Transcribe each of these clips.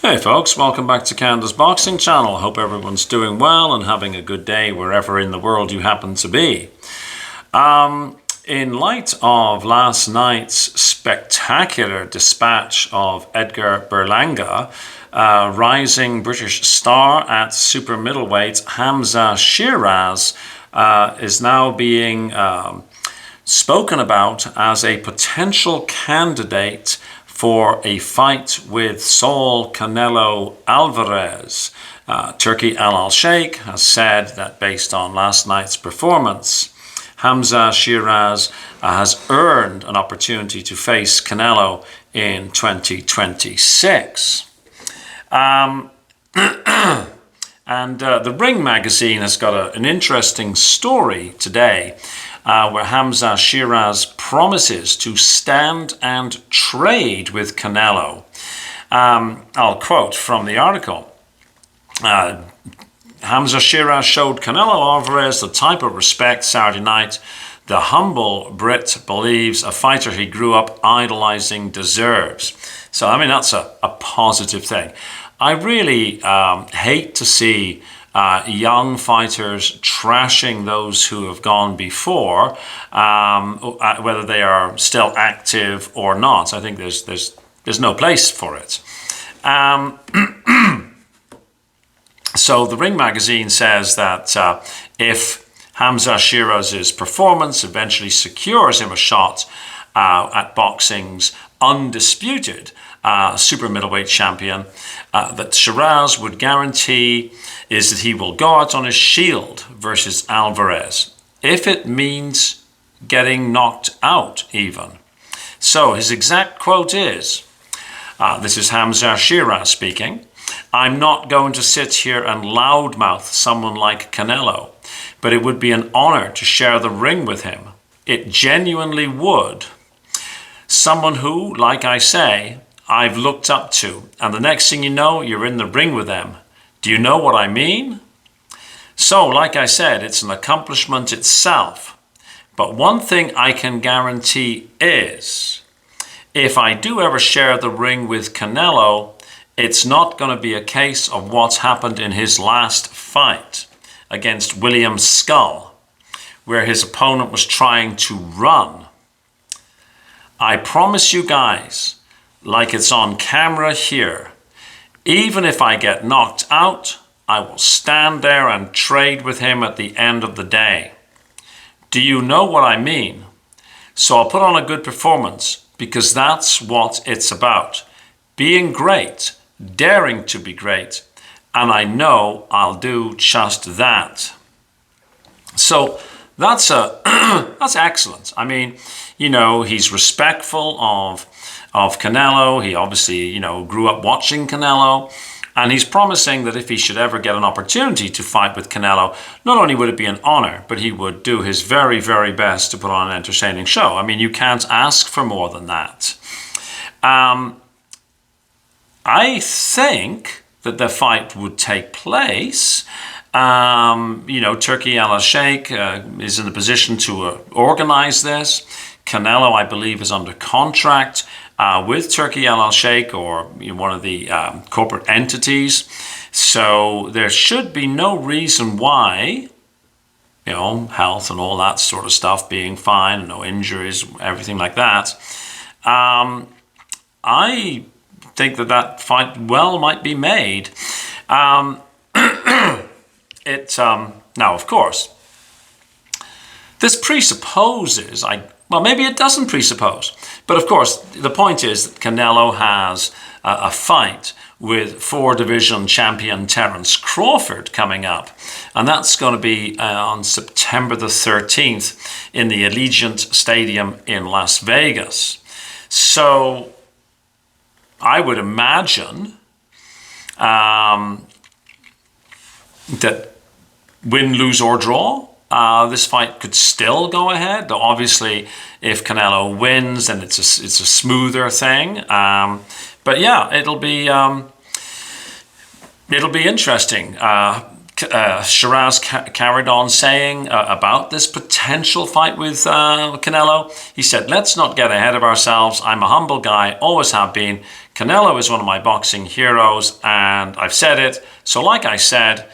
Hey folks, welcome back to Canada's Boxing Channel. Hope everyone's doing well and having a good day wherever in the world you happen to be. In light of last night's spectacular dispatch of Edgar Berlanga, rising British star at super middleweight Hamzah Sheeraz is now being spoken about as a potential candidate for a fight with Saul Canelo Alvarez. Turki Alasheik has said that based on last night's performance, Hamzah Sheeraz has earned an opportunity to face Canelo in 2026. And the Ring magazine has got an interesting story today where Hamzah Sheeraz promises to stand and trade with Canelo. I'll quote from the article. Hamzah Sheeraz showed Canelo Alvarez the type of respect Saturday night the humble Brit believes a fighter he grew up idolizing deserves. So, I mean, that's a positive thing. I really hate to see young fighters trashing those who have gone before, whether they are still active or not. I think there's no place for it. So the Ring magazine says that if Hamzah Sheeraz's performance eventually secures him a shot at boxing's undisputed super middleweight champion, that Sheeraz would guarantee is that he will go out on his shield versus Alvarez, if it means getting knocked out even. So his exact quote is, this is Hamzah Sheeraz speaking, "I'm not going to sit here and loudmouth someone like Canelo, but it would be an honor to share the ring with him. It genuinely would. Someone who, like I say, I've looked up to, and the next thing you know, you're in the ring with them. Do you know what I mean? So, like I said, it's an accomplishment itself. But one thing I can guarantee is, if I do ever share the ring with Canelo, it's not going to be a case of what's happened in his last fight against William Skull, where his opponent was trying to run. I promise you guys, like it's on camera here, even if I get knocked out, I will stand there and trade with him at the end of the day. Do you know what I mean? So I'll put on a good performance because that's what it's about. Being great, daring to be great, and I know I'll do just that." So that's that's excellent. I mean, you know, he's respectful of Canelo. He obviously, you know, grew up watching Canelo, and he's promising that if he should ever get an opportunity to fight with Canelo, not only would it be an honor, but he would do his very, very best to put on an entertaining show. I mean, you can't ask for more than that. I think that the fight would take place. You know, Turki Alasheik is in the position to organize this. Canelo, I believe, is under contract with Turki Alasheik or one of the corporate entities. So there should be no reason why, you know, health and all that sort of stuff being fine, no injuries, everything like that. I think that fight might be made. Now, of course, this presupposes, well, maybe it doesn't presuppose, but of course, the point is that Canelo has a fight with 4-division champion Terence Crawford coming up, and that's going to be on September the 13th in the Allegiant Stadium in Las Vegas. So I would imagine that win, lose, or draw, this fight could still go ahead. Though obviously, if Canelo wins, then it's a smoother thing. But yeah, it'll be interesting. Sheeraz carried on saying about this potential fight with Canelo. He said, "Let's not get ahead of ourselves. I'm a humble guy, always have been. Canelo is one of my boxing heroes, and I've said it. So like I said,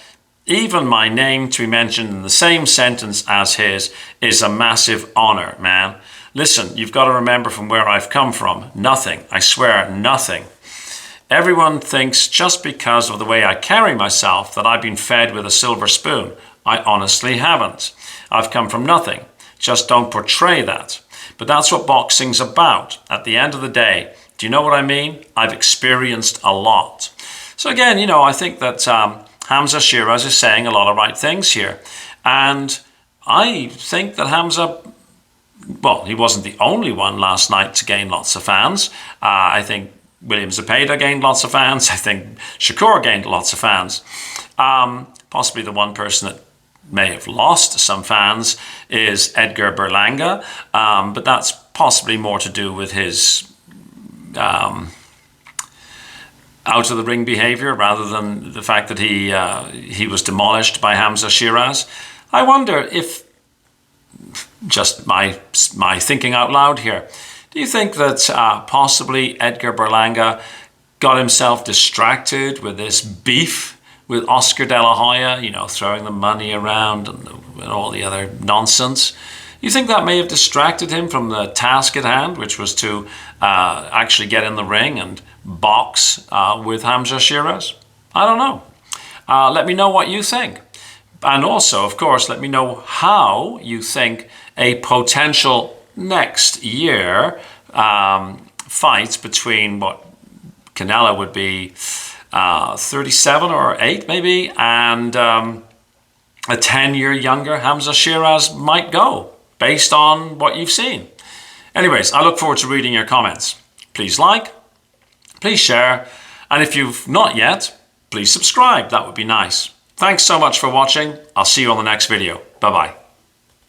even my name to be mentioned in the same sentence as his is a massive honor, man. Listen, you've got to remember from where I've come from. Nothing. I swear, nothing. Everyone thinks just because of the way I carry myself that I've been fed with a silver spoon. I honestly haven't. I've come from nothing. Just don't portray that. But that's what boxing's about. At the end of the day, do you know what I mean? I've experienced a lot. So again, you know, I think that Hamzah Sheeraz is saying a lot of right things here. And I think that Hamzah, well, he wasn't the only one last night to gain lots of fans. I think William Zepeda gained lots of fans. I think Shakur gained lots of fans. Possibly the one person that may have lost some fans is Edgar Berlanga, but that's possibly more to do with his out of the ring behavior rather than the fact that he was demolished by Hamzah Sheeraz. I wonder if, just my thinking out loud here, do you think that possibly Edgar Berlanga got himself distracted with this beef with Oscar De La Hoya, you know, throwing the money around and all the other nonsense? You think that may have distracted him from the task at hand, which was to actually get in the ring and box with Hamzah Sheeraz? I don't know. Let me know what you think. And also, of course, let me know how you think a potential next year fight between what Canelo would be 37 or 8 maybe, and a 10-year younger Hamzah Sheeraz might go, based on what you've seen. Anyways, I look forward to reading your comments. Please like, please share, and if you've not yet, please subscribe. That would be nice. Thanks so much for watching. I'll see you on the next video. Bye-bye.